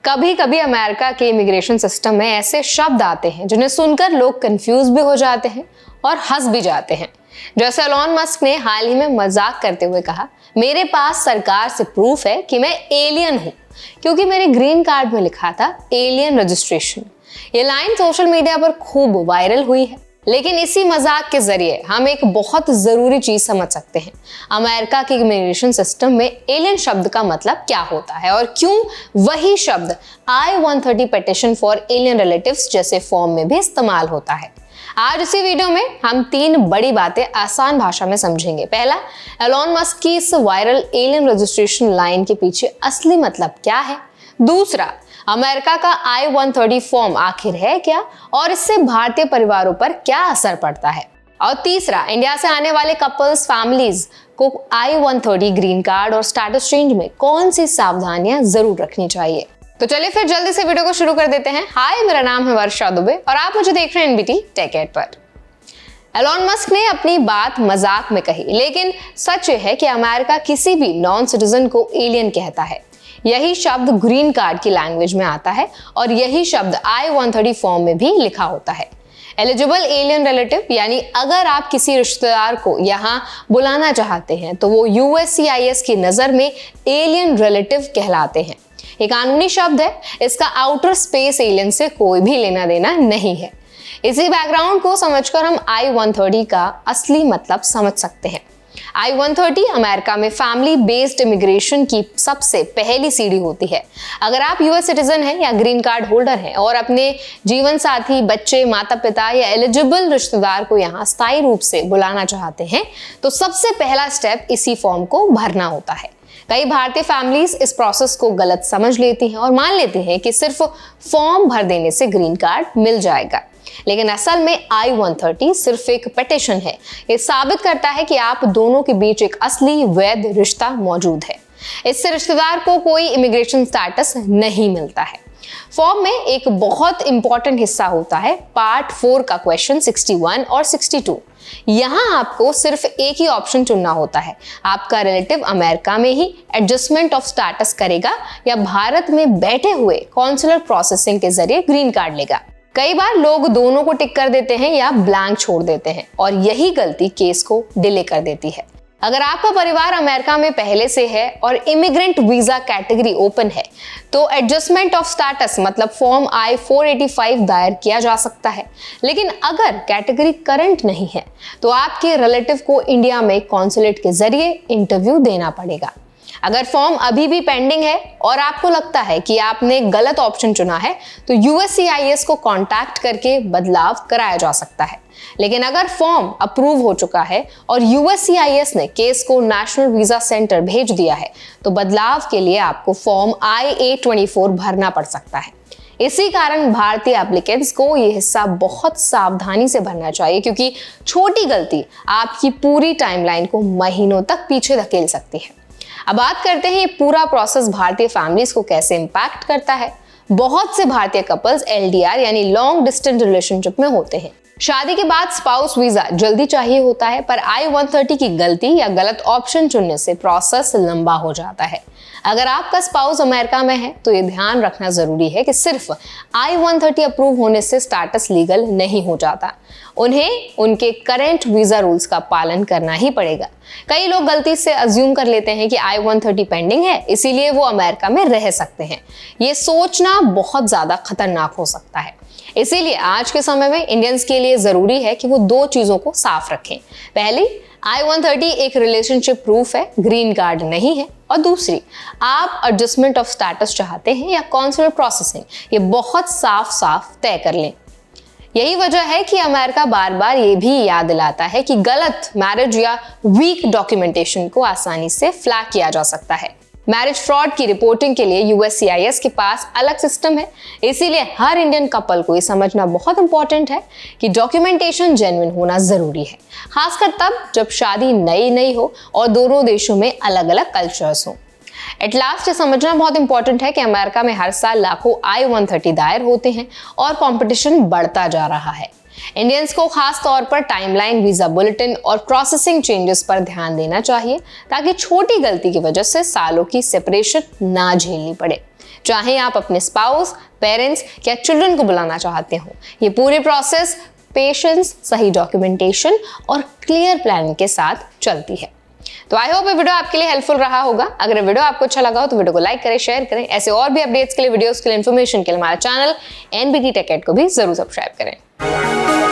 कभी कभी अमेरिका के इमिग्रेशन सिस्टम में ऐसे शब्द आते हैं जिन्हें सुनकर लोग कंफ्यूज भी हो जाते हैं और हंस भी जाते हैं। जैसे एलोन मस्क ने हाल ही में मजाक करते हुए कहा, मेरे पास सरकार से प्रूफ है कि मैं एलियन हूं क्योंकि मेरे ग्रीन कार्ड में लिखा था एलियन रजिस्ट्रेशन। ये लाइन सोशल मीडिया पर खूब वायरल हुई है। लेकिन इसी मजाक के जरिए हम एक बहुत जरूरी चीज समझ सकते हैं, अमेरिका के इमिग्रेशन सिस्टम में एलियन शब्द का मतलब क्या होता है और क्यों वही शब्द I-130 petition for alien relatives जैसे फॉर्म में भी इस्तेमाल होता है। आज इसी वीडियो में हम 3 बड़ी बातें आसान भाषा में समझेंगे। पहला, एलोन मस्क की इस वायरल एलियन रजिस्ट्रेशन लाइन के पीछे असली मतलब क्या है। दूसरा, अमेरिका का I-130 फॉर्म आखिर है क्या और इससे भारतीय परिवारों पर क्या असर पड़ता है। और तीसरा, इंडिया से आने वाले कपल्स फैमिलीज को I-130 ग्रीन कार्ड और स्टेटस चेंज में कौन सी सावधानियां जरूर रखनी चाहिए। तो चलिए फिर जल्दी से वीडियो को शुरू कर देते हैं। हाय, मेरा नाम है वर्षा दुबे और आप मुझे देख रहे हैं NBT टेक एड पर। एलोन मस्क ने अपनी बात मजाक में कही, लेकिन सच है कि अमेरिका किसी भी नॉन सिटीजन को एलियन कहता है। यही शब्द ग्रीन कार्ड की लैंग्वेज में आता है और यही शब्द I-130 फॉर्म में भी लिखा होता है। एलिजिबल एलियन रिलेटिव यानी अगर आप किसी रिश्तेदार को यहाँ बुलाना चाहते हैं तो वो USCIS की नजर में एलियन रिलेटिव कहलाते हैं। ये कानूनी शब्द है, इसका आउटर स्पेस एलियन से कोई भी लेना देना नहीं है। इसी बैकग्राउंड को समझकर हम I-130 का असली मतलब समझ सकते हैं। I-130 अमेरिका में फैमिली बेस्ड इमिग्रेशन की सबसे पहली सीढ़ी होती है। अगर आप US सिटीजन हैं या ग्रीन कार्ड होल्डर हैं और अपने जीवन साथी, बच्चे, माता पिता या एलिजिबल रिश्तेदार को यहाँ स्थायी रूप से बुलाना चाहते हैं तो सबसे पहला स्टेप इसी फॉर्म को भरना होता है। कई भारतीय फैमिलीज इस प्रोसेस को गलत समझ लेती हैं और मान लेती हैं कि सिर्फ फॉर्म भर देने से ग्रीन कार्ड मिल जाएगा, लेकिन असल में I-130 सिर्फ एक पिटीशन है। ये साबित करता है कि आप दोनों के बीच एक असली वैध रिश्ता मौजूद है। इससे रिश्तेदार को कोई इमिग्रेशन स्टेटस नहीं मिलता है। फॉर्म में एक बहुत इंपॉर्टेंट हिस्सा होता है पार्ट 4 का क्वेश्चन 61 और 62। यहाँ आपको सिर्फ एक ही ऑप्शन चुनना होता है, आपका रिलेटिव अमेरिका में ही एडजस्टमेंट ऑफ स्टेटस करेगा या भारत में बैठे हुए कॉन्सुलर प्रोसेसिंग के जरिए ग्रीन कार्ड लेगा। कई बार लोग दोनों को टिक कर देते हैं या ब्लैंक छोड़ देते हैं और यही गलती केस को डिले कर देती है। अगर आपका परिवार अमेरिका में पहले से है और इमिग्रेंट वीजा कैटेगरी ओपन है तो एडजस्टमेंट ऑफ स्टेटस मतलब फॉर्म I-485 दायर किया जा सकता है। लेकिन अगर कैटेगरी करंट नहीं है तो आपके रिलेटिव को इंडिया में कॉन्सुलेट के जरिए इंटरव्यू देना पड़ेगा। अगर फॉर्म अभी भी पेंडिंग है और आपको लगता है कि आपने गलत ऑप्शन चुना है तो USCIS को कांटेक्ट करके बदलाव कराया जा सकता है। लेकिन अगर फॉर्म अप्रूव हो चुका है और USCIS ने केस को नेशनल वीजा सेंटर भेज दिया है तो बदलाव के लिए आपको फॉर्म I-824 भरना पड़ सकता है। इसी कारण भारतीय एप्लीकेंट्स को यह हिस्सा बहुत सावधानी से भरना चाहिए क्योंकि छोटी गलती आपकी पूरी टाइमलाइन को महीनों तक पीछे धकेल सकती है। अब बात करते हैं ये पूरा प्रोसेस भारतीय फैमिलीज को कैसे इंपैक्ट करता है। बहुत से भारतीय कपल्स LDR यानी लॉन्ग डिस्टेंस रिलेशनशिप में होते हैं। शादी के बाद स्पाउस वीजा जल्दी चाहिए होता है, पर I-130 की गलती या गलत ऑप्शन चुनने से प्रोसेस लंबा हो जाता है। अगर आपका स्पाउस अमेरिका में है तो ये ध्यान रखना जरूरी है कि सिर्फ I-130 अप्रूव होने से स्टेटस लीगल नहीं हो जाता, उन्हें उनके करंट वीजा रूल्स का पालन करना ही पड़ेगा। कई लोग गलती से अज्यूम कर लेते हैं कि I-130 पेंडिंग है इसीलिए वो अमेरिका में रह सकते हैं। ये सोचना बहुत ज्यादा खतरनाक हो सकता है। इसीलिए आज के समय में इंडियंस के लिए जरूरी है कि वो 2 चीजों को साफ रखें। पहली, I-130 एक रिलेशनशिप प्रूफ है, ग्रीन कार्ड नहीं है। और दूसरी, आप एडजस्टमेंट ऑफ स्टेटस चाहते हैं या कॉन्सुलर प्रोसेसिंग, ये बहुत साफ तय कर लें। यही वजह है कि अमेरिका बार बार ये भी याद दिलाता है कि गलत मैरिज या वीक डॉक्यूमेंटेशन को आसानी से फ्लैग किया जा सकता है। मैरिज फ्रॉड की रिपोर्टिंग के लिए USCIS के पास अलग सिस्टम है, इसीलिए हर इंडियन कपल को ये समझना बहुत इंपॉर्टेंट है कि डॉक्यूमेंटेशन जेन्युइन होना जरूरी है, खासकर तब जब शादी नई हो और दोनों देशों में अलग अलग कल्चर्स हो। एट लास्ट ये समझना बहुत इंपॉर्टेंट है कि अमेरिका में हर साल लाखों I-130 दायर होते हैं और कंपटीशन बढ़ता जा रहा है। इंडियंस को खास तौर पर टाइमलाइन, वीजा बुलेटिन और प्रोसेसिंग चेंजेस पर ध्यान देना चाहिए ताकि छोटी गलती की वजह से सालों की सेपरेशन ना झेलनी पड़े। चाहे आप अपने स्पाउस, पेरेंट्स या चिल्ड्रन को बुलाना चाहते हो। ये पूरी प्रोसेस पेशेंस, सही डॉक्यूमेंटेशन और क्लियर प्लानिंग के साथ चलती है। तो आई होप ये वीडियो आपके लिए हेल्पफुल रहा होगा। अगर वीडियो आपको अच्छा लगा हो तो वीडियो को लाइक करें, शेयर करें। ऐसे और भी अपडेट्स के लिए, वीडियोस के लिए, इन्फॉर्मेशन के लिए हमारा चैनल NBT Tech Ed को भी जरूर सब्सक्राइब करें।